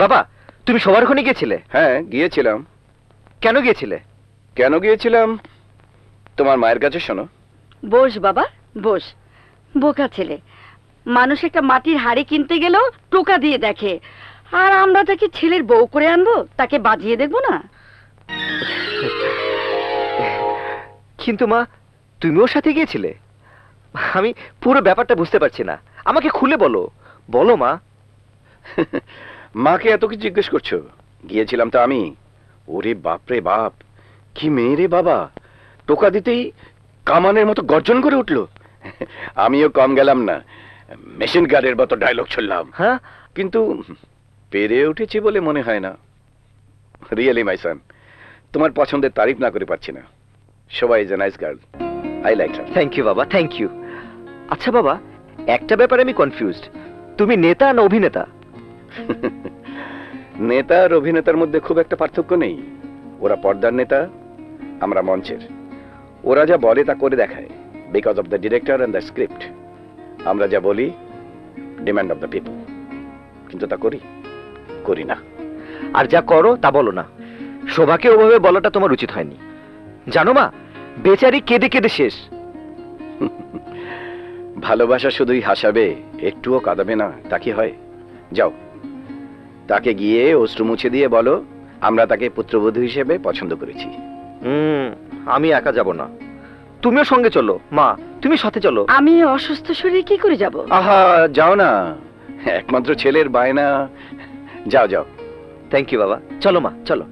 বাবা, তুমি সবার ওখানে গিয়েছিলে? হ্যাঁ, গিয়েছিলাম। কেন গিয়েছিলে? কেন গিয়েছিলাম তোমার মায়ের কাছে শোনো। বস বাবা, বস। বোকা ছেলে, মানুষ একটা মাটির হাড়ি কিনতে গেলেও টোকা দিয়ে দেখে, আর আমরা তাকে ছেলের বউ করে আনবো, তাকে বাজিয়ে দেখবো না? কিন্তু মা, তুমি ওর সাথে গিয়েছিলে? আমি পুরো ব্যাপারটা বুঝতে পারছি না, আমাকে খুলে বলো। বলো মা। মাকে এত কিছু জিজ্ঞেস করছো? গিয়েছিলাম তো আমি। ওরে বাপরে বাপ, কি মেয়ে রে বাবা! টোকা দিতেই কামানের মতো গর্জন করে উঠলো। আমিও কম গেলাম না, মেশিন গানের মতো ডায়লগ ছড়লাম। হ্যাঁ, কিন্তু পেরে উঠেছি বলে মনে হয় না। রিয়েলি মাই সান, তোমার পছন্দের তারিফ না করে পারছি না। Shobha is a nice girl, I like her. Thank you বাবা, থ্যাংক ইউ। আচ্ছা বাবা, একটা ব্যাপারে আমি কনফিউজড, তুমি নেতা না অভিনেতা? নেতা আর অভিনেতার মধ্যে খুব একটা পার্থক্য নেই। ওরা পর্দার নেতা, আমরা মঞ্চের। ওরা যা বলে তা করে দেখায়, because of the director and the script. আমরা যা বলি, ডিমান্ড অফ দ্য পিপল। কিন্তু তা করি না। আর যা করো তা বলো না। শোভাকে ওভাবে বলাটা তোমার উচিত হয়নি। জানো মা, বেচারি কেঁদে কেঁদে শেষ। ভালোবাসা শুধুই হাসাবে, একটুও কাঁদাবে না, তা কি হয়? যাও, তাকে গিয়ে অশ্রু মুছে দিয়ে বলো আমরা তাকে পুত্রবধূ হিসেবে পছন্দ করেছি। আমি একা যাব না, তুমিও সঙ্গে চলো। মা, তুমি সাথে চলো। আমি অসুস্থ শরীরে কি করে যাব? আহা, যাও না, একমাত্র ছেলের বায়না। যাও যাও। থ্যাংক ইউ বাবা, চলো মা, চলো।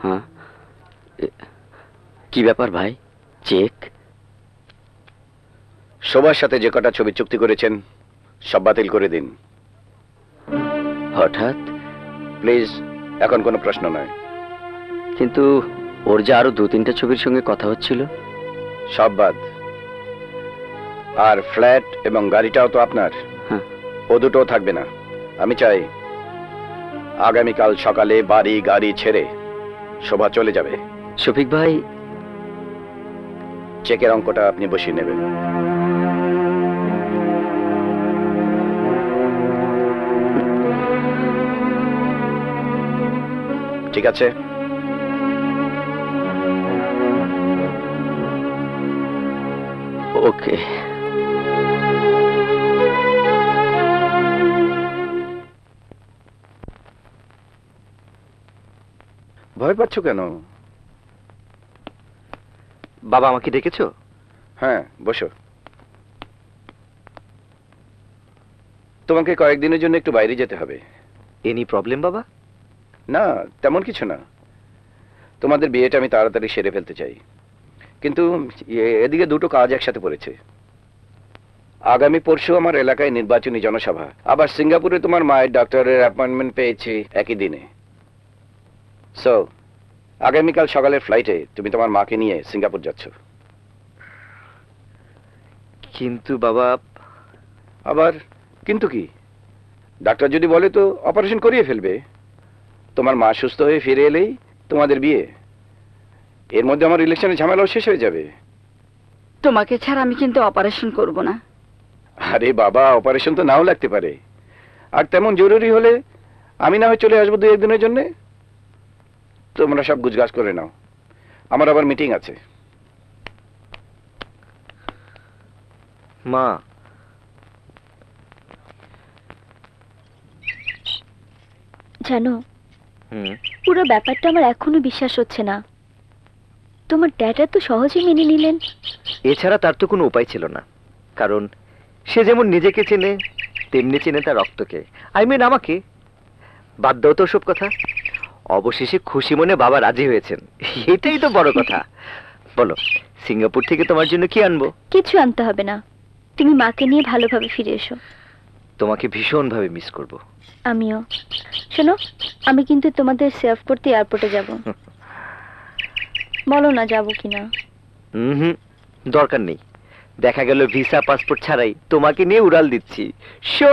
হ্যাঁ, কি ব্যাপার ভাই? চেক? সবার সাথে যে কটা ছবি চুক্তি করেছেন সব বাতিল করে দিন। হঠাৎ? প্লিজ, এখন কোনো প্রশ্ন নয়। কিন্তু ওর যে আরো 2-3টা ছবির সঙ্গে কথা হচ্ছিল। সব বাদ। আর ফ্ল্যাট এবং গাড়িটাও তো আপনার। হ্যাঁ। ও দুটোও থাকবে না। আমি চাই আগামীকাল সকালে বাড়ি গাড়ি ছেড়ে শোভা চলে যাবে। শফিক ভাই, চেকের অঙ্কটা আপনি বসিয়ে নেবেন। ঠিক আছে? ওকে। ভয় পাচ্ছ কেন? বাবা, আমাকে ডেকেছো? হ্যাঁ, বসো। তোমাকে কয়েকদিনের জন্য একটু বাইরে যেতে হবে। এনি প্রবলেম বাবা? না, তেমন কিছু না। তোমাদের বিয়েটা আমি তাড়াতাড়ি সেরে ফেলতে চাই, কিন্তু এদিকে দুটো কাজ একসাথে পড়েছে। আগামী পরশু আমার এলাকায় নির্বাচনী জনসভা, আবার সিঙ্গাপুরে তোমার মায়ের ডক্টরের অ্যাপয়েন্টমেন্ট পেয়েছি একই দিনে। সো আগামীকাল সকালের ফ্লাইটে তুমি তোমার মাকে নিয়ে সিঙ্গাপুর যাচ্ছ। কিন্তু বাবা। আবার কিন্তু কি? ডাক্তার যদি বলে তো অপারেশন করিয়ে ফেলবে। তোমার মা সুস্থ হয়ে ফিরে এলেই তোমাদের বিয়ে। এর মধ্যে আমার ইলেকশনের ঝামেলাও শেষ হয়ে যাবে। তোমাকে ছাড়া আমি কিন্তু অপারেশন করব না। আরে বাবা, অপারেশন তো নাও লাগতে পারে। আর তেমন জরুরি হলে আমি না হয় চলে আসবো 2-1 দিনের জন্য। তোমরা সব গুজগাছ করে নাও, আমার আবার মিটিং আছে। মা, জানো, পুরো ব্যাপারটা আমার এখনো বিশ্বাস হচ্ছে না। তোমার ড্যাড তো সহজে মেনে নিলেন। এছাড়া তার তো কোনো উপায় ছিল না, কারণ সে যেমন নিজেকে চেনে তেমনি চেনে তার রক্তকে। আই মিন আমাকে। বাদ দাও তো সব কথা। অবশেষে খুশি মনে বাবা রাজি হয়েছেন, এটাই তো বড় কথা। বলো, সিঙ্গাপুর থেকে তোমার জন্য কি আনবো? কিছু আনতে হবে না, তুমি মাকে নিয়ে ভালোভাবে ফিরে এসো। তোমাকে ভীষণভাবে মিস করব। আমিও। শোনো, আমি কিন্তু তোমাদের সেভ করতে এয়ারপোর্টে যাব। বলো না যাবো কিনা। দরকার নেই। দেখা গেল ভিসা পাসপোর্ট ছাড়াই তোমাকে নিয়ে উড়াল দিচ্ছি। শো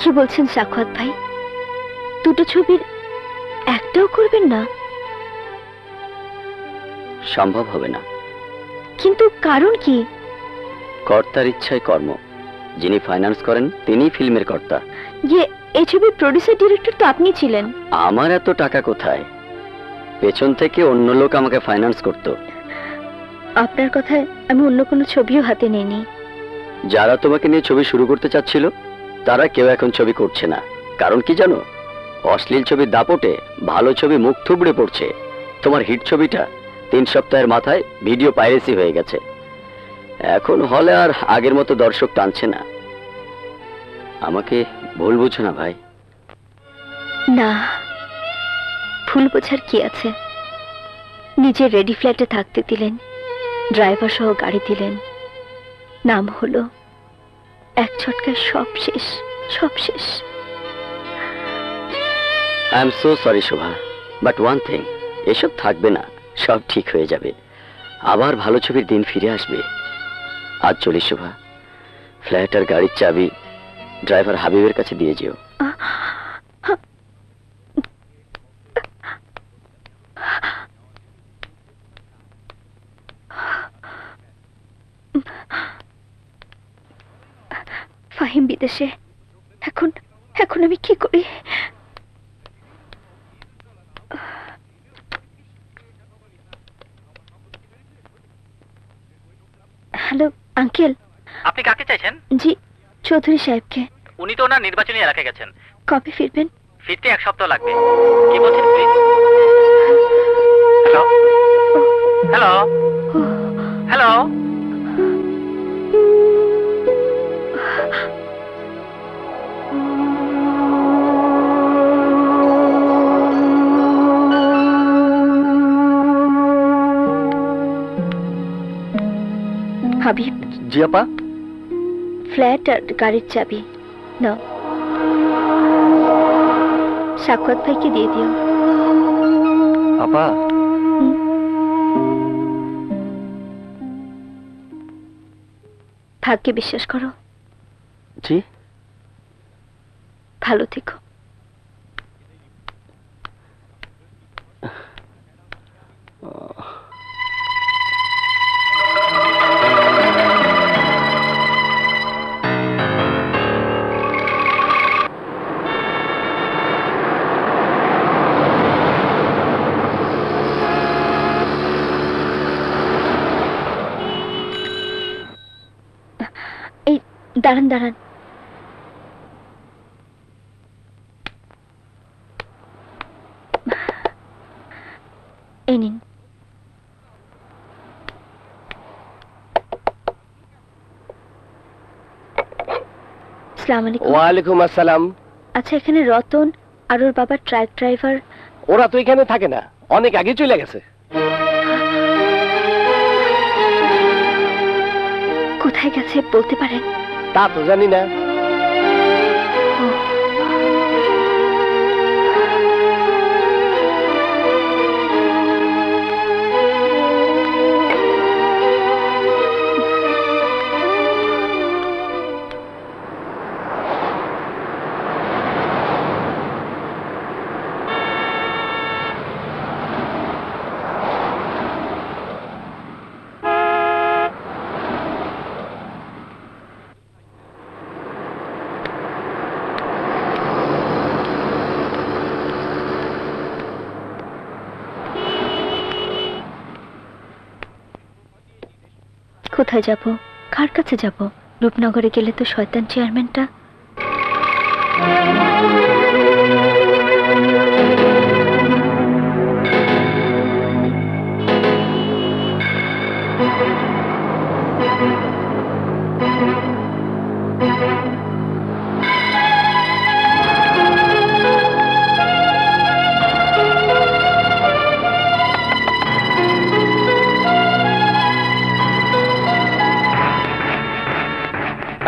কি বলছেন সাখাওয়াত ভাই? দুটো ছবির একটাও করবেন না? সম্ভব হবে না। কিন্তু কারণ কি? কর্তার ইচ্ছায় কর্ম। যিনি ফাইন্যান্স করেন তিনিই ফিল্মের কর্তা। ইয়ে, এই ছবির প্রডিউসার ডিরেক্টর তো আপনি ছিলেন। আমার এত টাকা কোথায়? পেছন থেকে অন্য লোক আমাকে ফাইন্যান্স করত। আপনার কথায় আমি অন্য কোনো ছবিও হাতে নিইনি। যারা তোমাকে নিয়ে ছবি শুরু করতে চাচ্ছিল তারা কেউ এখন ছবি করছে না। কারণ কি জানো? অশ্লীল ছবির দাপটে ভালো ছবি মুখ থুবড়ে পড়ছে। তোমার হিট ছবিটা 3 সপ্তাহের মাথায় ভিডিও পাইরেসি হয়ে গেছে। এখন হলে আর আগের মতো দর্শক টানছে না। আমাকে ভুল বুঝো না ভাই। না, ভুল বোঝার কি আছে? নিজের রেডি ফ্ল্যাটে থাকতে দিলেন, ড্রাইভার সহ গাড়ি দিলেন, নাম হলো, এক ছটকায় সব শেষ, সব শেষ। I am so sorry Shobha, but one thing, এসব থাকবে না, সব ঠিক হয়ে যাবে। আবার ভালো ছবির দিন ফিরে আসবে। আজ চলি শোভা, ফ্ল্যাট আর গাড়ির চাবি ড্রাইভার হাবিবের কাছে দিয়ে যেও। ফাহিম বিদেশে, এখন এখন আমি কি করি? Hello uncle. আপনি কাকে চাইছেন? জি, চৌধুরী সাহেবকে। উনি তো ওনার নির্বাচনী এলাকায় গেছেন। কবে ফিরবেন? ফিরতে 1 সপ্তাহ লাগবে। কি বলছেন please? Hello hello hello. Habib, জি আপা। ফ্ল্যাট আর গাড়ির চাবি নাও, সাখাওয়াত ভাইকে দিয়ে দিও। আপা, ভাগ্যে বিশ্বাস করো। জি। ভালো থেকো। এই দাঁড়ান দাঁড়ান, এই নিন। আসসালামু আলাইকুম। ওয়ালাইকুম আসসালাম। আচ্ছা, এখানে রতন আর ওর বাবা ট্রাক ড্রাইভার। ওরা তো এখানে থাকে না, অনেক আগে চলে গেছে। কোথায় গেছে বলতে পারেন? তা তো জানি না। কোথায় যাব, কার কাছে যাব? রূপনগরে গেলে তো শয়তান চেয়ারম্যানটা।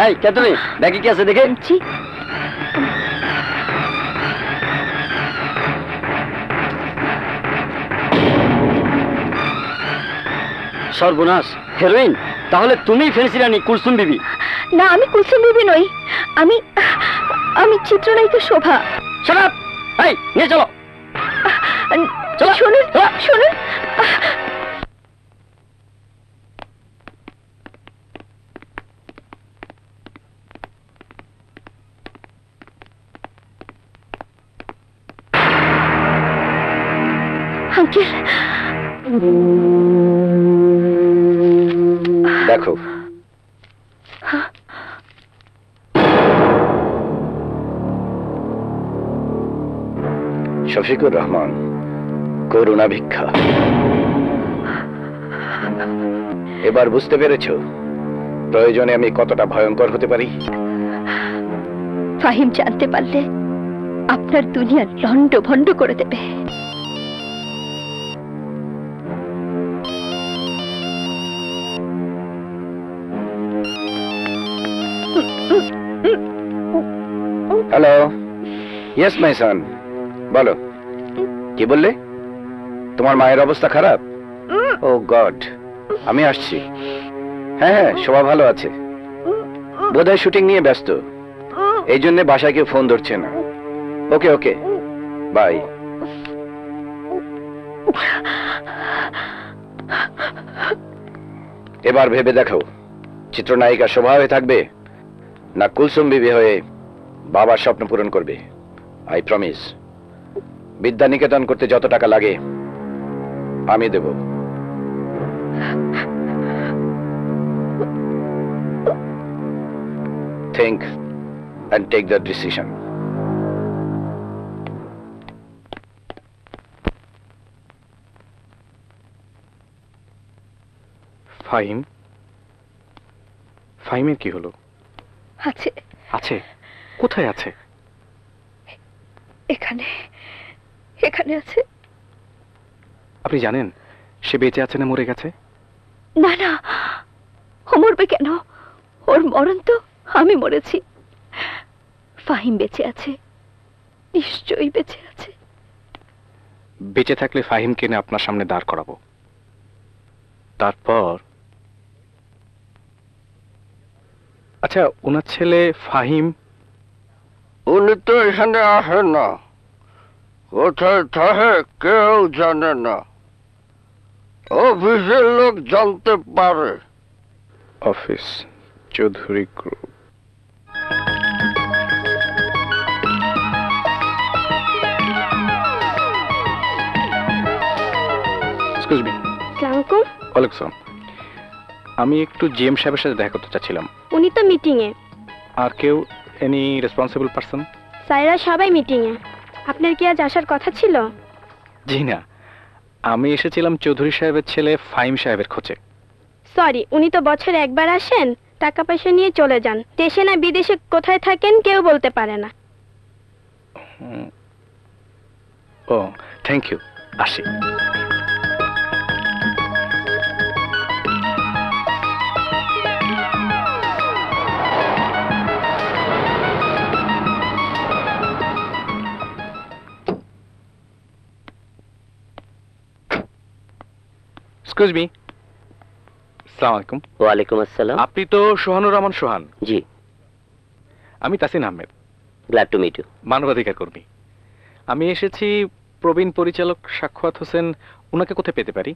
এই কে তুমি? ব্যাগে কি আছে দেখে? জি, সর্বনাশ, হেরোইন! তাহলে তুমিই ফেন্সি রানী কুলসুম বিবি। না, আমি কুলসুম বিবি নই। আমি আমি চিত্রনায়িকা শোভা। Shut up! এই, নিয়ে চলো। চলো। শুনুন, শুনুন। আঙ্কেল, দেখো, শফিকুর রহমান, করুণা ভিক্ষা। এবার বুঝতে পেরেছো প্রয়োজনে আমি কতটা ভয়ঙ্কর হতে পারি? ফাহিম জানতে পারলে আপনার দুনিয়া লন্ড ভন্ড করে দেবে। হ্যালো, ইয়েস মাই সন, বলো কি বললে? তোমার মায়ের অবস্থা খারাপ? ও গড, আমি আসছি। হ্যাঁ হ্যাঁ, শোভা ভালো আছে, বোধহয় শুটিং নিয়ে ব্যস্ত, এই জন্য বাসায় কেউ ফোন ধরছে না। ওকে ওকে, বাই। এবার ভেবে দেখো, চিত্রনায়িকা শোভা হয়ে থাকবে না কুলসুম বিবি হয়ে বাবার স্বপ্ন পূরণ করবে। আই প্রমিস, বিদ্যা নিকেতন করতে যত টাকা লাগে আমি দেব। Think and take the decision. ফাহিমের কি হলো? আছে, আছে? কোথায় আছে? এখানে, এখানে আছে। আপনি জানেন সে বেঁচে আছে না মরে গেছে? না না, ও মরবে কেন? ওর মরণ তো আমি মরেছি। ফাহিম বেঁচে আছে, নিশ্চয়ই বেঁচে আছে। বেঁচে থাকলে ফাহিমকে এনে আপনার সামনে দাঁড় করাবো, তারপর আচ্ছা, ওনার ছেলে ফাহিম? উনি তো এখানে আসেন না, কোথায় থাকে কেউ জানে না, অফিসের লোক জানতে পারে। Office Chowdhury group. Excuse me. আসসালামু ওয়ালাইকুম আসসালাম। আমি একটু জিএম সাহেবের সাথে দেখা করতে চাচ্ছিলাম। উনি তো মিটিং এ। আর কেউ, এনি রেসপন্সিবল পারসন? স্যাররা সবাই মিটিং এ। আপনার কি আজ আসার কথা ছিল? জি না, আমি এসেছিলাম চৌধুরী সাহেবের ছেলে ফাহিম সাহেবের খোঁজে। সরি, উনি তো বছরে একবার আসেন, টাকা পয়সা নিয়ে চলে যান। দেশে না বিদেশে কোথায় থাকেন কেউ বলতে পারে না। ও, থ্যাংক ইউ, আসি। Excuse me. আসসালামু আলাইকুম। ওয়ালাইকুম আসসালাম। আপনি তো সোহানুর রহমান সোহান? জি। আমি Tasin Ahmed, glad to meet you. মানবাধিকার কর্মী। আমি এসেছি প্রবীণ পরিচালক সাখাওয়াত হোসেন, ওনাকে কোথায় পেতে পারি?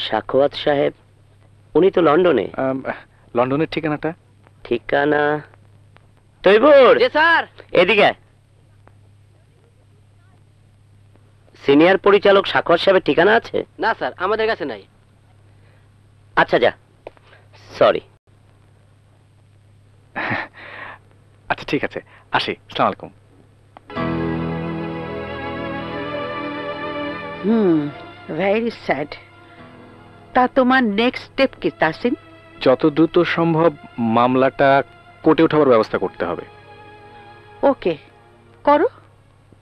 সাখাওয়াত সাহেব? উনি তো লন্ডনে। লন্ডনের ঠিকানাটা? ঠিকানা তৈবুর। জি স্যার। এদিকে। সিনিয়র পরিচালক সাখাওয়াত সাহেবের ঠিকানা আছে? না স্যার, আমাদের কাছে নাই। আচ্ছা, যা, সরি। আচ্ছা ঠিক আছে, আসি। আসসালামু আলাইকুম। Very sad. তা তোমার নেক্সট স্টেপ কি তাসিন? যত দ্রুত সম্ভব মামলাটা কোর্টে ওঠাবার ব্যবস্থা করতে হবে। ওকে, করো।